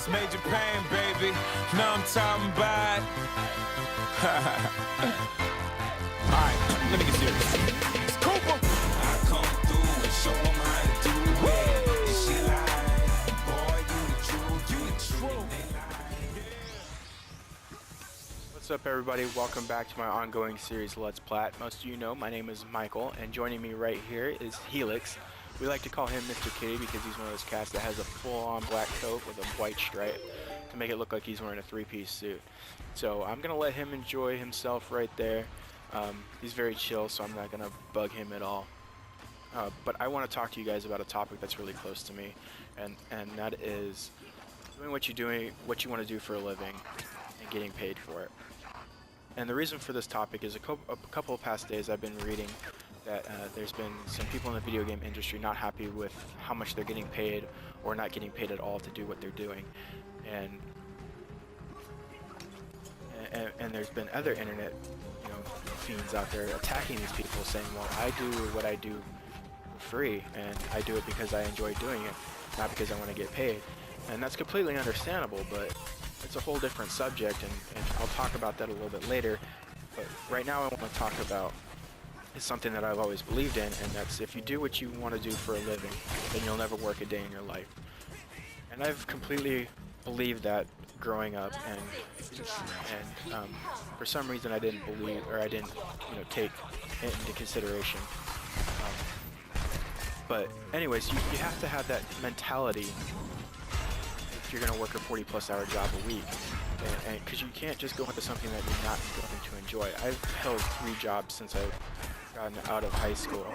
It's major pain, baby. Know I'm talking about. Alright, let me get serious. It's Cooper. I come through and show them how to do it. This shit live. Boy, you the truth, you the truth. What's up, everybody? Welcome back to my ongoing series, Let's Plat. Most of you know my name is Michael, and joining me right here is Helix. We like to call him Mr. Kitty because he's one of those cats that has a full-on black coat with a white stripe to make it look like he's wearing a three-piece suit. So I'm gonna let him enjoy himself right there. He's very chill, so I'm not gonna bug him at all. But I want to talk to you guys about a topic that's really close to me, and that is doing what you want to do for a living and getting paid for it. And the reason for this topic is a couple of past days I've been reading that there's been some people in the video game industry not happy with how much they're getting paid or not getting paid at all to do what they're doing. And there's been other internet, fiends out there attacking these people, saying, well, I do what I do for free, and I do it because I enjoy doing it, not because I want to get paid. And that's completely understandable, but it's a whole different subject, and I'll talk about that a little bit later. But right now I want to talk about is something that I've always believed in, and that's if you do what you want to do for a living, then you'll never work a day in your life. And I've completely believed that growing up, and for some reason I didn't believe, or I didn't, take it into consideration. But anyways, you have to have that mentality if you're going to work a 40-plus hour job a week. And because you can't just go into something that you're not going to enjoy. I've held 3 jobs since I've gotten out of high school,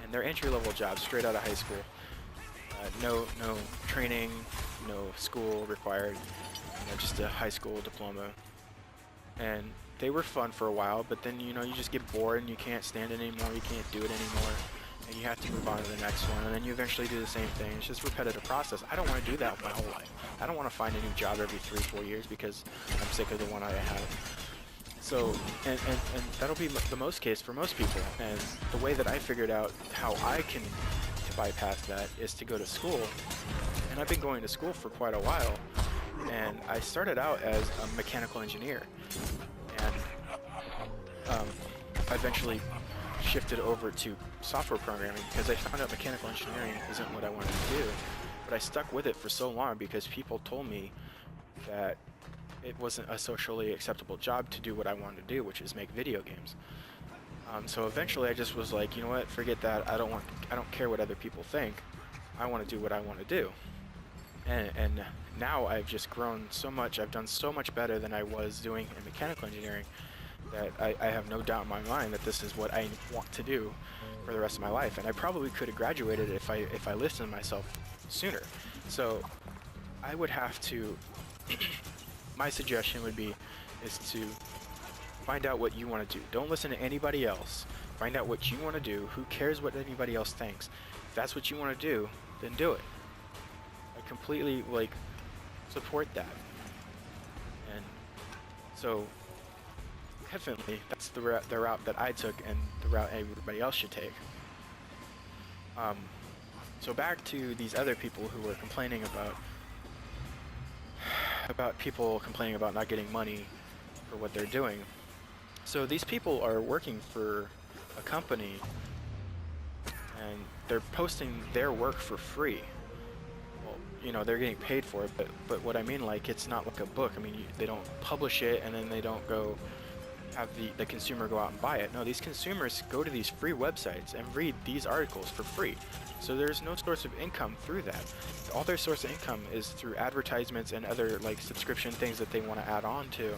and they're entry-level jobs straight out of high school. No training, no school required, just a high school diploma. And they were fun for a while, but then you just get bored and you can't stand it anymore, you can't do it anymore, and you have to move on to the next one, and then you eventually do the same thing. It's just a repetitive process. I don't want to do that my whole life. I don't want to find a new job every 3-4 years because I'm sick of the one I have. So, and that'll be the most case for most people. And the way that I figured out how I can bypass that is to go to school. And I've been going to school for quite a while. And I started out as a mechanical engineer. And I eventually shifted over to software programming because I found out mechanical engineering isn't what I wanted to do. But I stuck with it for so long because people told me that it wasn't a socially acceptable job to do what I wanted to do, which is make video games. So eventually I just was like, you know what, forget that. I don't care what other people think. I want to do what I want to do. And now I've just grown so much. I've done so much better than I was doing in mechanical engineering that I have no doubt in my mind that this is what I want to do for the rest of my life. And I probably could have graduated if I listened to myself sooner. So I would have to my suggestion is to find out what you want to do. Don't listen to anybody else. Find out what you want to do. Who cares what anybody else thinks? If that's what you want to do, then do it. I completely support that. And so definitely that's the route that I took, and the route everybody else should take. So back to these other people who were complaining about people complaining about not getting money for what they're doing. So these people are working for a company and they're posting their work for free. Well, they're getting paid for it, but what I mean, it's not like a book. I mean, they don't publish it and then they don't go have the consumer go out and buy it. No, these consumers go to these free websites and read these articles for free. So there's no source of income through that. All their source of income is through advertisements and other subscription things that they want to add on to.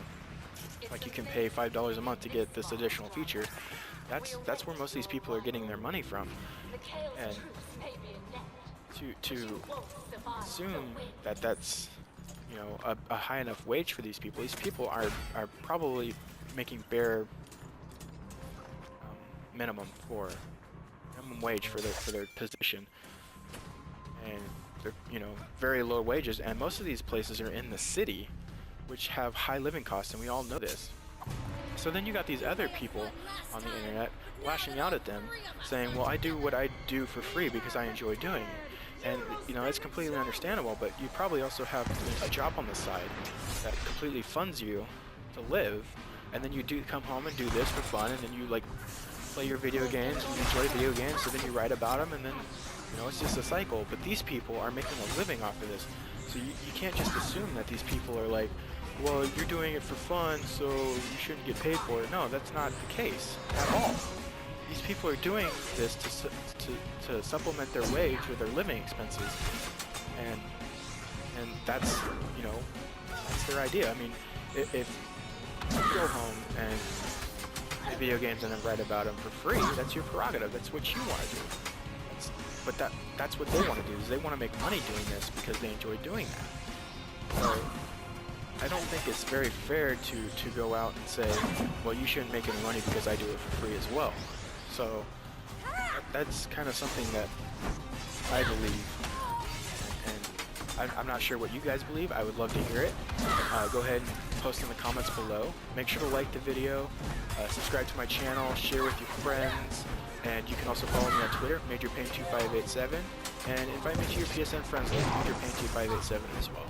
Like you can pay $5 a month to get this additional feature. That's where most of these people are getting their money from. And to assume that that's a high enough wage for these people are probably making bare minimum wage for their position, and they're very low wages, and most of these places are in the city, which have high living costs, and we all know this. So then you got these other people on the internet lashing out at them, saying, well, I do what I do for free because I enjoy doing it. And you know, it's completely understandable, but you probably also have a job on the side that completely funds you to live, and then you do come home and do this for fun, and then you like play your video games and you enjoy video games, so then you write about them, and then you know, it's just a cycle. But these people are making a living off of this, so you can't just assume that these people are like, well, you're doing it for fun, so you shouldn't get paid for it. No, that's not the case at all. These people are doing this to supplement their wage or their living expenses, and that's, you know, that's their idea. I mean, if you go home and play video games and then write about them for free, that's your prerogative. That's what you want to do. But that's what they want to do, is they want to make money doing this because they enjoy doing that. So I don't think it's very fair to go out and say, well, you shouldn't make any money because I do it for free as well. So that's kind of something that I believe, and I'm not sure what you guys believe. I would love to hear it. Go ahead and post in the comments below. Make sure to like the video, subscribe to my channel, share with your friends, and you can also follow me on Twitter, MajorPain2587, and invite me to your PSN friends list, MajorPain2587 as well.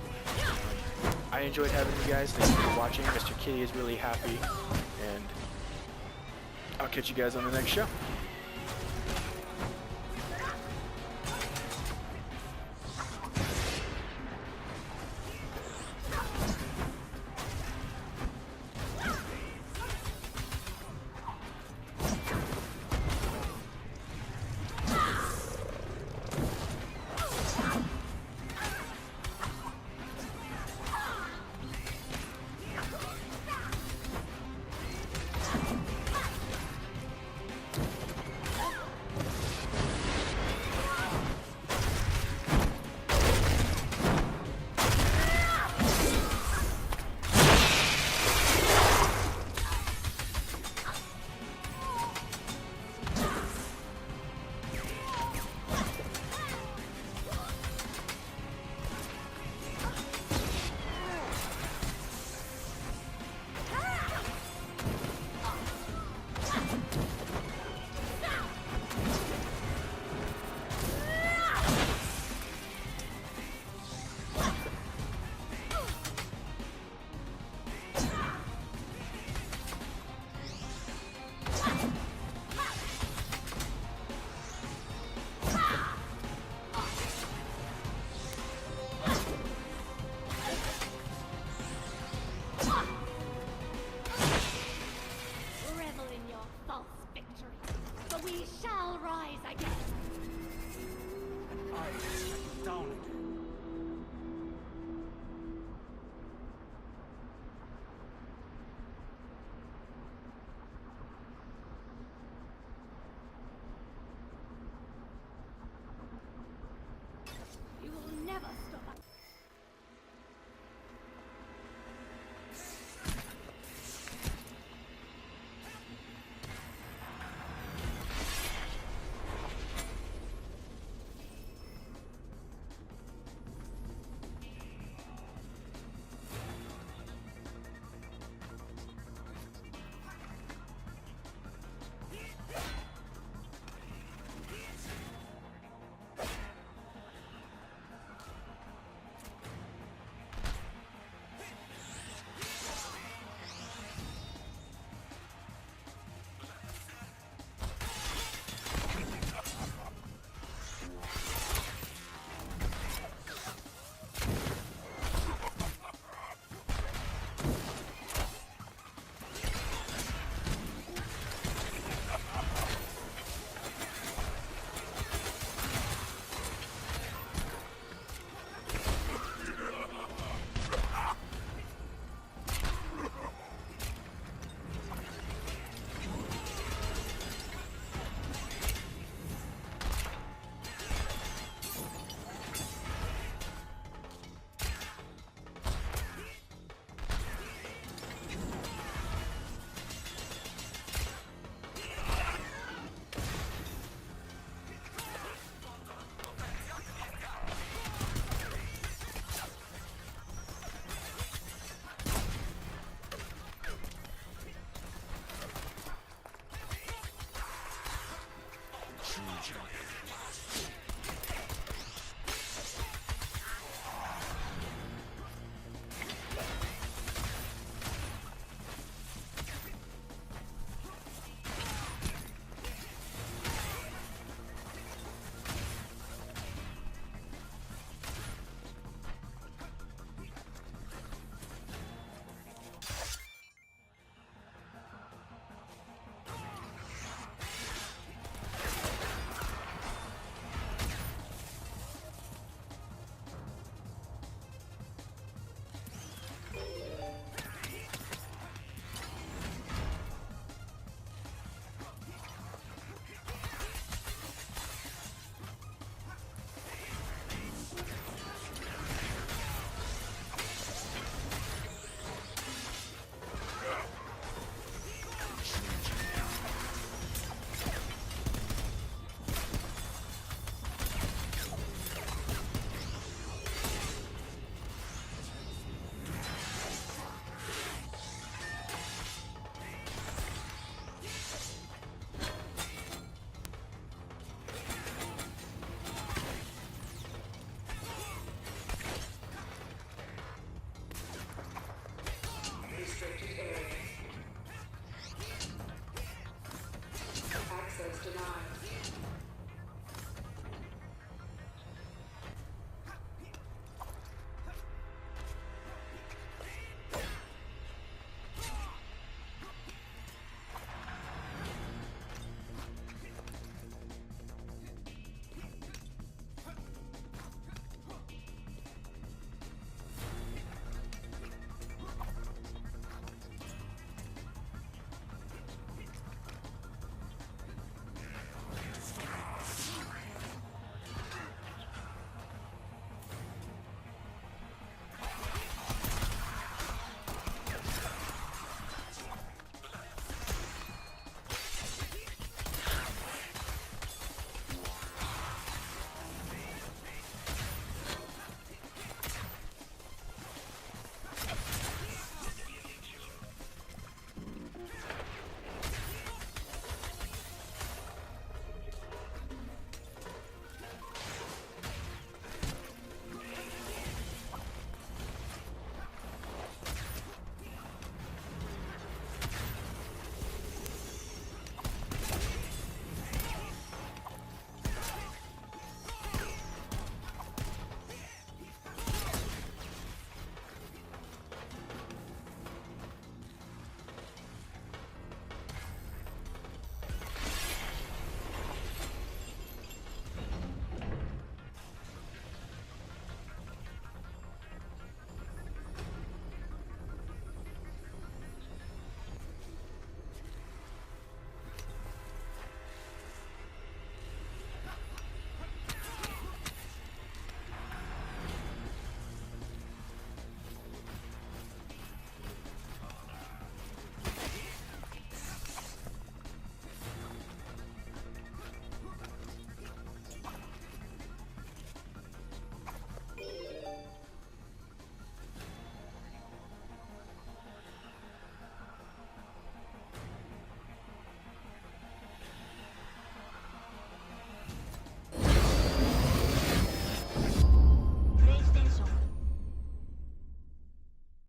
I enjoyed having you guys. Thank you for watching. Mr. Kitty is really happy, and I'll catch you guys on the next show. We shall rise again. I shut you down again. You will never